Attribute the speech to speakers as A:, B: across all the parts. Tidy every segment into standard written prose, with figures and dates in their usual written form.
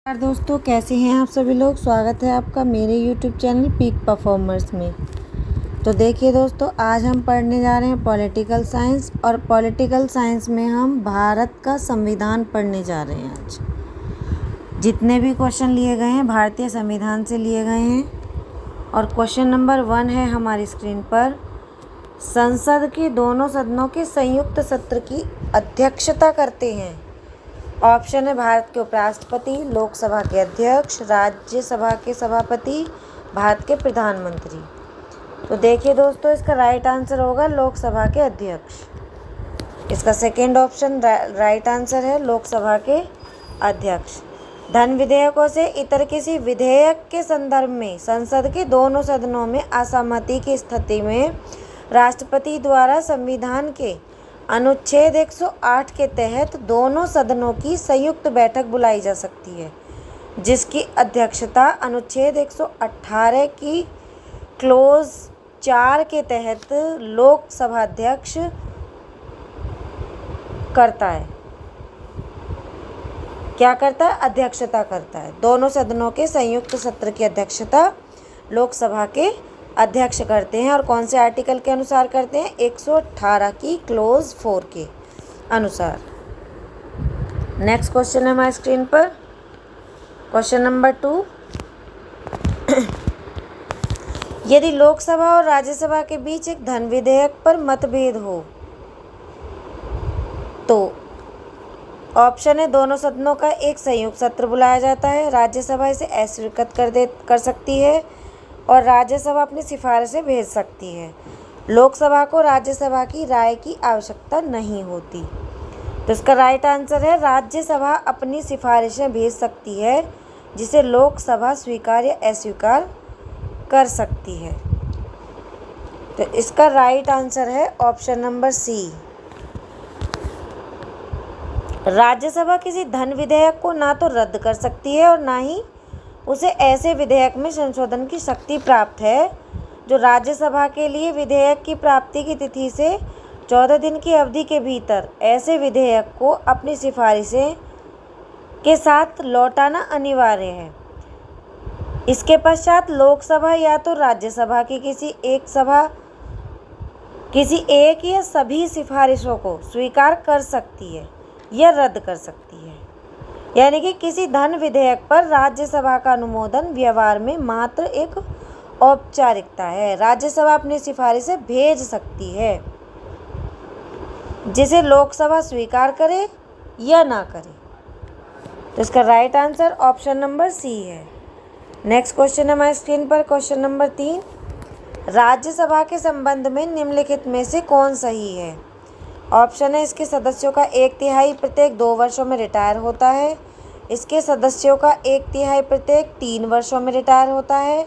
A: नमस्कार दोस्तों, कैसे हैं आप सभी लोग। स्वागत है आपका मेरे YouTube चैनल पीक परफॉर्मर्स में। तो देखिए दोस्तों, आज हम पढ़ने जा रहे हैं पॉलिटिकल साइंस, और पॉलिटिकल साइंस में हम भारत का संविधान पढ़ने जा रहे हैं। आज जितने भी क्वेश्चन लिए गए हैं भारतीय संविधान से लिए गए हैं। और क्वेश्चन नंबर 1 है हमारी स्क्रीन पर। संसद के दोनों सदनों के संयुक्त सत्र की अध्यक्षता करते हैं। ऑप्शन है भारत के उपराष्ट्रपति, लोकसभा के अध्यक्ष, राज्यसभा के सभापति, भारत के प्रधानमंत्री। तो देखिए दोस्तों, इसका राइट आंसर होगा लोकसभा के अध्यक्ष। इसका सेकेंड ऑप्शन राइट आंसर है लोकसभा के अध्यक्ष। धन विधेयकों से इतर किसी विधेयक के संदर्भ में संसद के दोनों सदनों में असहमति की स्थिति में राष्ट्रपति द्वारा संविधान के अनुच्छेद 108 के तहत दोनों सदनों की संयुक्त बैठक बुलाई जा सकती है, जिसकी अध्यक्षता अनुच्छेद 118 की क्लोज 4 के तहत लोकसभा अध्यक्ष करता है। क्या करता है? अध्यक्षता करता है। दोनों सदनों के संयुक्त सत्र की अध्यक्षता लोकसभा के अध्यक्ष करते हैं। और कौन से आर्टिकल के अनुसार करते हैं? 118 की क्लोज 4 के अनुसार। नेक्स्ट क्वेश्चन है हमारी स्क्रीन पर। Question number 2। यदि लोकसभा और राज्यसभा के बीच एक धन विधेयक पर मतभेद हो तो ऑप्शन है दोनों सदनों का एक संयुक्त सत्र बुलाया जाता है। राज्यसभा इसे अस्वीकृत कर सकती है और राज्यसभा अपनी सिफारिशें भेज सकती है। लोकसभा को राज्यसभा की राय की आवश्यकता नहीं होती। तो इसका राइट आंसर है राज्यसभा अपनी सिफारिशें भेज सकती है, जिसे लोकसभा स्वीकार या अस्वीकार कर सकती है। तो इसका राइट आंसर है ऑप्शन नंबर सी। राज्यसभा किसी धन विधेयक को ना तो रद्द कर सकती है और ना ही उसे ऐसे विधेयक में संशोधन की शक्ति प्राप्त है जो राज्यसभा के लिए विधेयक की प्राप्ति की तिथि से 14 दिन की अवधि के भीतर ऐसे विधेयक को अपनी सिफारिशें के साथ लौटाना अनिवार्य है। इसके पश्चात लोकसभा या तो राज्यसभा की किसी एक या सभी सिफारिशों को स्वीकार कर सकती है या रद्द कर सकती है। यानी कि किसी धन विधेयक पर राज्यसभा का अनुमोदन व्यवहार में मात्र एक औपचारिकता है। राज्यसभा अपनी सिफारिशें भेज सकती है, जिसे लोकसभा स्वीकार करे या ना करे। तो इसका right answer option number C है। नेक्स्ट क्वेश्चन है हमारी स्क्रीन पर। Question number 3। राज्यसभा के संबंध में निम्नलिखित में से कौन सही है? ऑप्शन है इसके सदस्यों का 1/3 प्रत्येक 2 वर्षों में रिटायर होता है। इसके सदस्यों का 1/3 प्रत्येक 3 वर्षों में रिटायर होता है।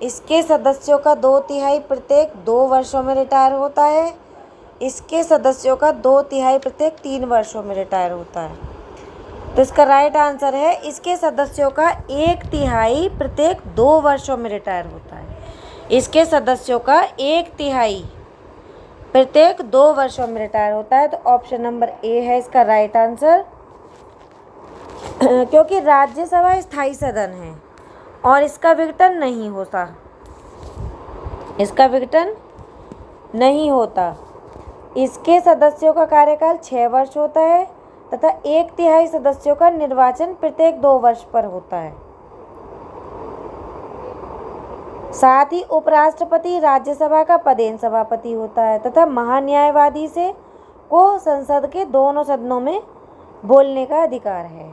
A: इसके सदस्यों का 2/3 प्रत्येक 2 वर्षों में रिटायर होता है। इसके सदस्यों का 2/3 प्रत्येक 3 वर्षों में रिटायर होता है। तो इसका राइट आंसर है इसके सदस्यों का 1/3 प्रत्येक 2 वर्षों में रिटायर होता है। इसके सदस्यों का 1/3 प्रत्येक 2 वर्षों में रिटायर होता है। तो ऑप्शन नंबर ए है इसका राइट आंसर। क्योंकि राज्यसभा स्थायी सदन है और इसका विघटन नहीं होता। इसके सदस्यों का कार्यकाल 6 वर्ष होता है तथा 1/3 सदस्यों का निर्वाचन प्रत्येक 2 वर्ष पर होता है। साथ ही उपराष्ट्रपति राज्यसभा का पदेन सभापति होता है तथा महान्यायवादी को संसद के दोनों सदनों में बोलने का अधिकार है।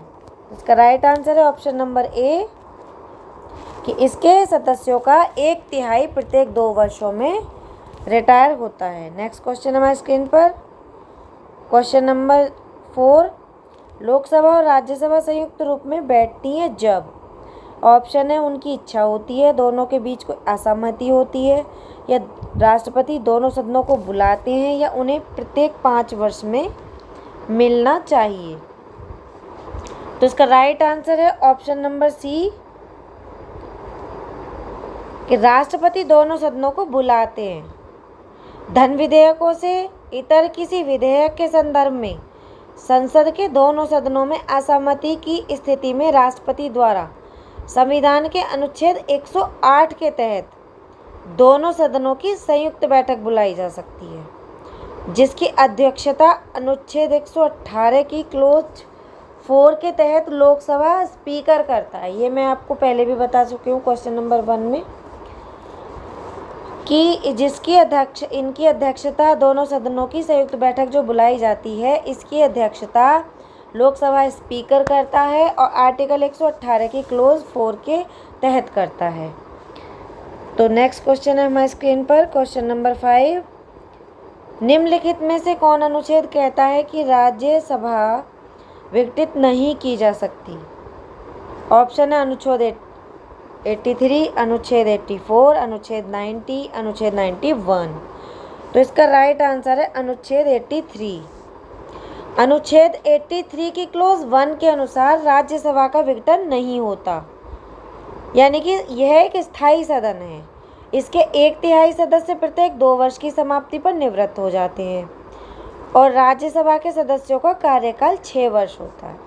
A: इसका राइट आंसर है ऑप्शन नंबर ए, कि इसके सदस्यों का 1/3 प्रत्येक 2 वर्षों में रिटायर होता है। नेक्स्ट क्वेश्चन हमारी स्क्रीन पर। Question number 4। लोकसभा और राज्यसभा संयुक्त रूप में बैठती है जब ऑप्शन है उनकी इच्छा होती है, दोनों के बीच कोई असहमति होती है, या राष्ट्रपति दोनों सदनों को बुलाते हैं, या उन्हें प्रत्येक 5 वर्ष में मिलना चाहिए। तो इसका राइट आंसर है ऑप्शन नंबर सी, कि राष्ट्रपति दोनों सदनों को बुलाते हैं। धन विधेयकों से इतर किसी विधेयक के संदर्भ में संसद के दोनों सदनों में असहमति की स्थिति में राष्ट्रपति द्वारा संविधान के अनुच्छेद 108 के तहत दोनों सदनों की संयुक्त बैठक बुलाई जा सकती है, जिसकी अध्यक्षता अनुच्छेद 118 की क्लोज 4 के तहत लोकसभा स्पीकर करता है। ये मैं आपको पहले भी बता चुकी हूँ क्वेश्चन नंबर 1 में कि इनकी अध्यक्षता दोनों सदनों की संयुक्त बैठक जो बुलाई जाती है, इसकी अध्यक्षता लोकसभा स्पीकर करता है और आर्टिकल 118 की क्लोज 4 के तहत करता है। तो नेक्स्ट क्वेश्चन है हमारी स्क्रीन पर क्वेश्चन नंबर 5। निम्नलिखित में से कौन अनुच्छेद कहता है कि राज्यसभा विघटित नहीं की जा सकती? ऑप्शन है अनुच्छेद 83, अनुच्छेद 84, अनुच्छेद 90, अनुच्छेद 91। तो इसका राइट आंसर है अनुच्छेद 83। अनुच्छेद 83 की क्लोज 1 के अनुसार राज्यसभा का विघटन नहीं होता, यानी कि यह एक स्थायी सदन है। इसके 1/3 सदस्य प्रत्येक 2 वर्ष की समाप्ति पर निवृत्त हो जाते हैं और राज्यसभा के सदस्यों का कार्यकाल 6 वर्ष होता है।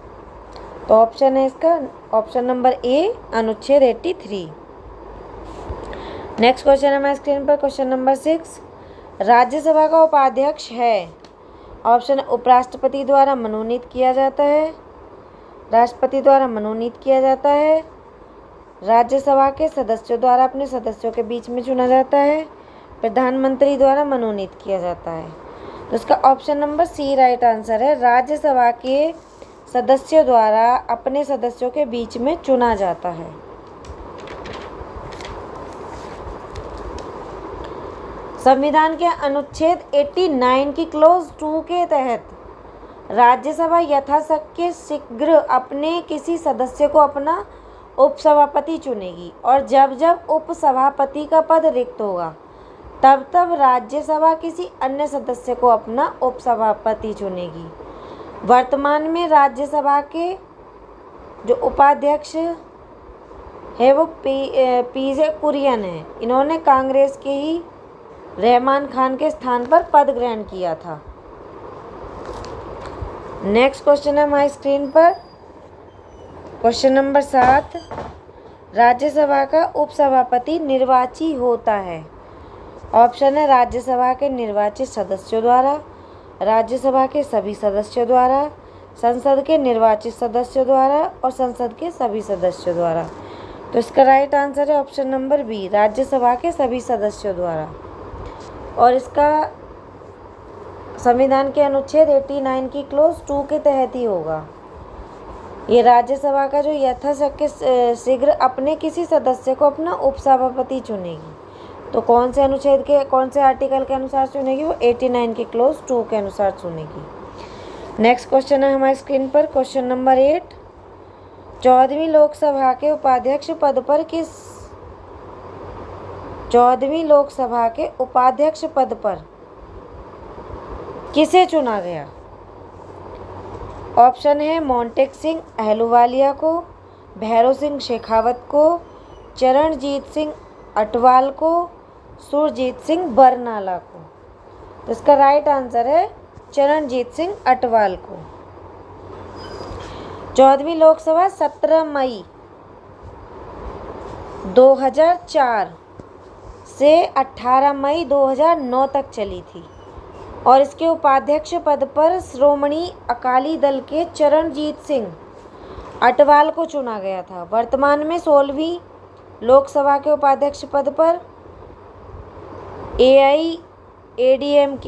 A: तो ऑप्शन है इसका ऑप्शन नंबर ए, अनुच्छेद 83। नेक्स्ट क्वेश्चन है हमारे स्क्रीन पर क्वेश्चन नंबर 6। राज्यसभा का उपाध्यक्ष है, ऑप्शन उपराष्ट्रपति द्वारा मनोनीत किया जाता है, राष्ट्रपति द्वारा मनोनीत किया जाता है, राज्यसभा के सदस्यों द्वारा अपने सदस्यों के बीच में चुना जाता है, प्रधानमंत्री द्वारा मनोनीत किया जाता है। तो इसका option number C right answer है, राज्यसभा के सदस्यों द्वारा अपने सदस्यों के बीच में चुना जाता है। संविधान के अनुच्छेद 89 की क्लोज 2 के तहत राज्यसभा यथाशक्य शीघ्र अपने किसी सदस्य को अपना उपसभापति चुनेगी और जब जब उपसभापति का पद रिक्त होगा तब तब राज्यसभा किसी अन्य सदस्य को अपना उपसभापति चुनेगी। वर्तमान में राज्यसभा के जो उपाध्यक्ष है वो पीजे कुरियन है। इन्होंने कांग्रेस के ही रहमान खान के स्थान पर पद ग्रहण किया था। नेक्स्ट क्वेश्चन है हमारी स्क्रीन पर क्वेश्चन नंबर 7। राज्यसभा का उपसभापति निर्वाचित होता है। ऑप्शन है राज्यसभा के निर्वाचित सदस्यों द्वारा, राज्यसभा के सभी सदस्यों द्वारा, संसद के निर्वाचित सदस्यों द्वारा और संसद के सभी सदस्यों द्वारा। तो इसका राइट आंसर है ऑप्शन नंबर बी, राज्यसभा के सभी सदस्यों द्वारा। और इसका संविधान के अनुच्छेद 89 की क्लोज 2 के तहत ही होगा। ये राज्यसभा का जो यथाशक्य शीघ्र अपने किसी सदस्य को अपना उपसभापति चुनेगी। तो कौन से अनुच्छेद के कौन से आर्टिकल के अनुसार चुनेगी? वो 89 की क्लोज 2 के अनुसार चुनेगी। नेक्स्ट क्वेश्चन है हमारी स्क्रीन पर क्वेश्चन नंबर 8। 14वीं लोकसभा के उपाध्यक्ष पद पर 14वीं लोकसभा के उपाध्यक्ष पद पर किसे चुना गया? ऑप्शन है मोंटेक सिंह अहलूवालिया को, भैरव सिंह शेखावत को, चरणजीत सिंह अटवाल को, सुरजीत सिंह बरनाला को। तो इसका राइट आंसर है चरणजीत सिंह अटवाल को। 14वीं लोकसभा 17 मई 2004 से 18 मई 2009 तक चली थी और इसके उपाध्यक्ष पद पर श्रोमणी अकाली दल के चरणजीत सिंह अटवाल को चुना गया था। वर्तमान में 16वीं लोकसभा के उपाध्यक्ष पद पर AIADMK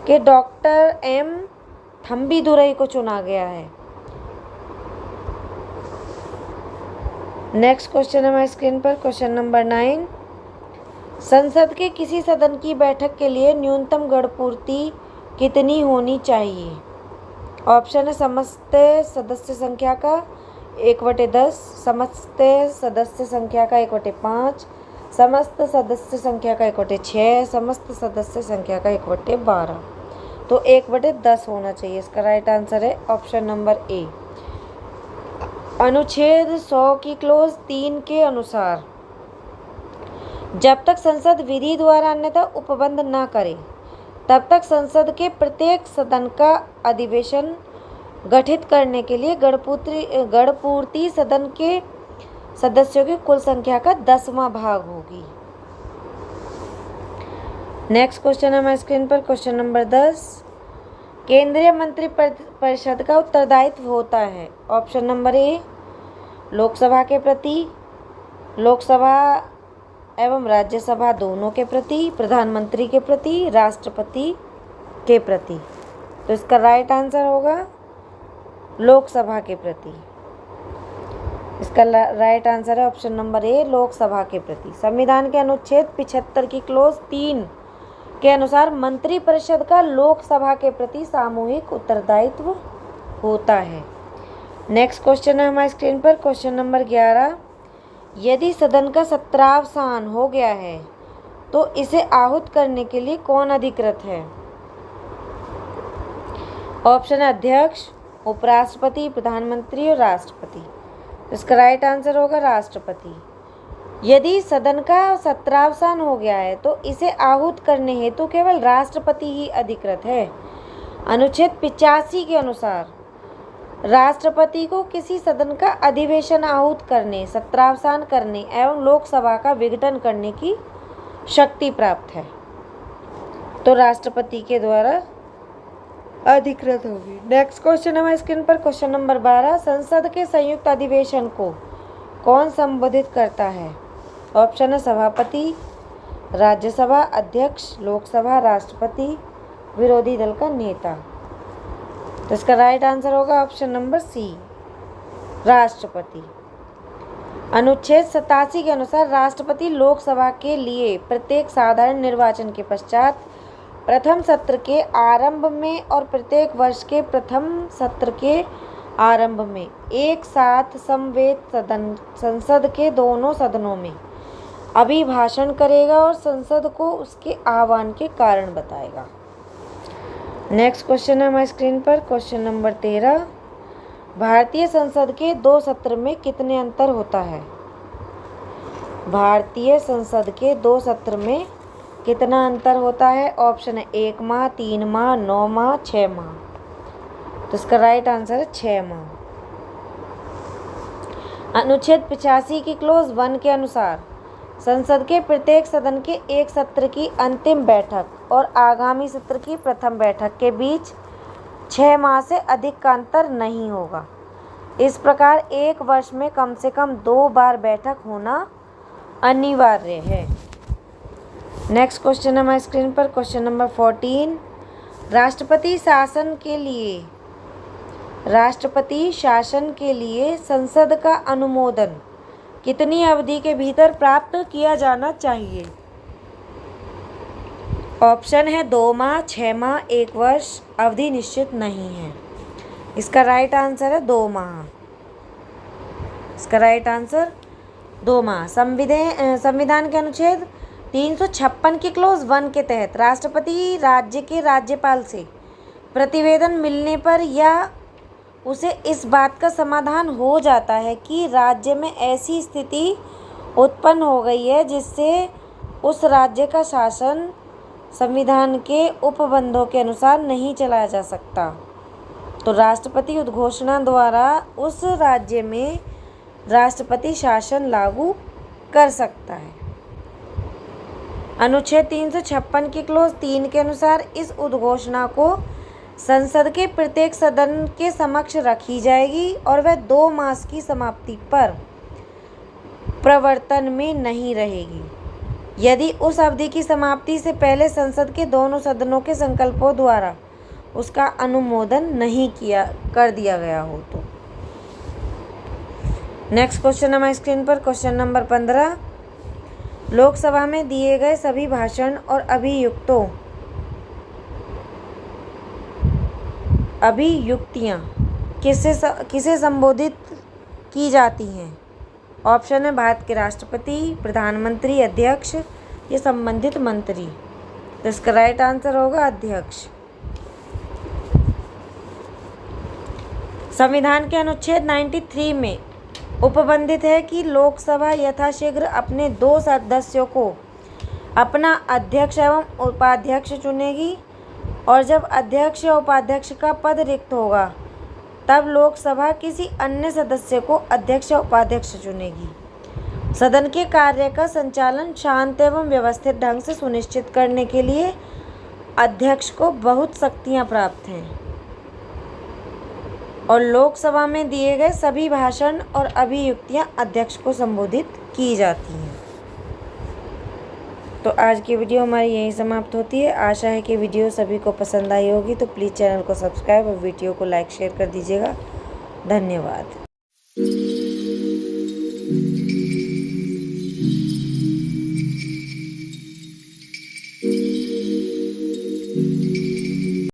A: के डॉक्टर M थम्बीदुरई को चुना गया है। नेक्स्ट क्वेश्चन है हमारी स्क्रीन पर क्वेश्चन नंबर 9। संसद के किसी सदन की बैठक के लिए न्यूनतम गणपूर्ति कितनी होनी चाहिए? ऑप्शन है समस्त सदस्य संख्या का 1/10, समस्त सदस्य संख्या का 1/5, समस्त सदस्य संख्या का 1/6, समस्त सदस्य संख्या का 1/12। तो 1/10 होना चाहिए। इसका राइट आंसर है ऑप्शन नंबर ए। अनुच्छेद 100 की क्लोज 3 के अनुसार जब तक संसद विधि द्वारा अन्यथा उपबंध न करे तब तक संसद के प्रत्येक सदन का अधिवेशन गठित करने के लिए गणपूर्ति सदन के सदस्यों की कुल संख्या का 10वां भाग होगी। नेक्स्ट क्वेश्चन है हमारे स्क्रीन पर, क्वेश्चन नंबर 10। केंद्रीय मंत्री परिषद का उत्तरदायित्व होता है। ऑप्शन नंबर ए लोकसभा के प्रति, लोकसभा एवं राज्यसभा दोनों के प्रति, प्रधानमंत्री के प्रति, राष्ट्रपति के प्रति। तो इसका राइट आंसर होगा लोकसभा के प्रति। इसका राइट आंसर है ऑप्शन नंबर ए लोकसभा के प्रति। संविधान के अनुच्छेद 75 की क्लोज 3 के अनुसार मंत्रिपरिषद का लोकसभा के प्रति सामूहिक उत्तरदायित्व होता है। नेक्स्ट क्वेश्चन है हमारी स्क्रीन पर, क्वेश्चन नंबर 11। यदि सदन का सत्रावसान हो गया है तो इसे आहूत करने के लिए कौन अधिकृत है? ऑप्शन है अध्यक्ष, उपराष्ट्रपति, प्रधानमंत्री और राष्ट्रपति। इसका राइट आंसर होगा राष्ट्रपति। यदि सदन का सत्रावसान हो गया है तो इसे आहूत करने हेतु केवल राष्ट्रपति ही अधिकृत है। अनुच्छेद 85 के अनुसार राष्ट्रपति को किसी सदन का अधिवेशन आहूत करने, सत्रावसान करने एवं लोकसभा का विघटन करने की शक्ति प्राप्त है। तो राष्ट्रपति के द्वारा अधिकृत होगी। नेक्स्ट क्वेश्चन है हमारी स्क्रीन पर, क्वेश्चन नंबर 12। संसद के संयुक्त अधिवेशन को कौन संबोधित करता है? ऑप्शन है सभापति, राज्यसभा अध्यक्ष, लोकसभा, राष्ट्रपति, विरोधी दल का नेता। तो इसका राइट आंसर होगा ऑप्शन नंबर सी राष्ट्रपति। अनुच्छेद 87 के अनुसार राष्ट्रपति लोकसभा के लिए प्रत्येक साधारण निर्वाचन के पश्चात प्रथम सत्र के आरंभ में और प्रत्येक वर्ष के प्रथम सत्र के आरंभ में एक साथ समवेत संसद के दोनों सदनों में अभिभाषण करेगा और संसद को उसके आह्वान के कारण बताएगा। नेक्स्ट क्वेश्चन है हमारी स्क्रीन पर, क्वेश्चन नंबर 13। भारतीय संसद के 2 सत्र में कितने अंतर होता है? भारतीय संसद के 2 सत्र में कितना अंतर होता है? ऑप्शन है 1 माह, 3 माह, 9 माह, 6 माह। तो इसका राइट आंसर है 6 माह। अनुच्छेद 85 की क्लोज 1 के अनुसार संसद के प्रत्येक सदन के एक सत्र की अंतिम बैठक और आगामी सत्र की प्रथम बैठक के बीच 6 माह से अधिक का अंतर नहीं होगा। इस प्रकार एक वर्ष में कम से कम 2 बार बैठक होना अनिवार्य है। नेक्स्ट क्वेश्चन है हमारी स्क्रीन पर, क्वेश्चन नंबर 14। राष्ट्रपति शासन के लिए संसद का अनुमोदन कितनी अवधि के भीतर प्राप्त किया जाना चाहिए? ऑप्शन है 2 माह, 6 माह, 1 वर्ष। अवधि निश्चित नहीं है। इसका राइट आंसर है 2 माह। इसका राइट आंसर 2 माह। संविधान के अनुच्छेद 356 की क्लोज 1 के तहत राष्ट्रपति राज्य के राज्यपाल से प्रतिवेदन मिलने पर या उसे इस बात का समाधान हो जाता है कि राज्य में ऐसी स्थिति उत्पन्न हो गई है जिससे उस राज्य का शासन संविधान के उपबंधों के अनुसार नहीं चलाया जा सकता, तो राष्ट्रपति उद्घोषणा द्वारा उस राज्य में राष्ट्रपति शासन लागू कर सकता है। अनुच्छेद 356 की क्लोज 3 के अनुसार इस उद्घोषणा को संसद के प्रत्येक सदन के समक्ष रखी जाएगी और वह 2 मास की समाप्ति पर प्रवर्तन में नहीं रहेगी यदि उस अवधि की समाप्ति से पहले संसद के दोनों सदनों के संकल्पों द्वारा उसका अनुमोदन नहीं कर दिया गया हो तो। नेक्स्ट क्वेश्चन हमारी स्क्रीन पर, क्वेश्चन नंबर 15। लोकसभा में दिए गए सभी भाषण और अभियुक्तियाँ किसे संबोधित की जाती हैं? ऑप्शन है भारत के राष्ट्रपति, प्रधानमंत्री, अध्यक्ष या संबंधित मंत्री। तो इसका राइट आंसर होगा अध्यक्ष। संविधान के अनुच्छेद 93 में उपबंधित है कि लोकसभा यथाशीघ्र अपने 2 सदस्यों को अपना अध्यक्ष एवं उपाध्यक्ष चुनेगी। और जब अध्यक्ष या उपाध्यक्ष का पद रिक्त होगा तब लोकसभा किसी अन्य सदस्य को अध्यक्ष या उपाध्यक्ष चुनेगी। सदन के कार्य का संचालन शांत एवं व्यवस्थित ढंग से सुनिश्चित करने के लिए अध्यक्ष को बहुत शक्तियां प्राप्त हैं और लोकसभा में दिए गए सभी भाषण और अभियुक्तियां अध्यक्ष को संबोधित की जाती हैं। तो आज की वीडियो हमारी यहीं समाप्त होती है। आशा है कि वीडियो सभी को पसंद आई होगी, तो प्लीज़ चैनल को सब्सक्राइब और वीडियो को लाइक शेयर कर दीजिएगा। धन्यवाद।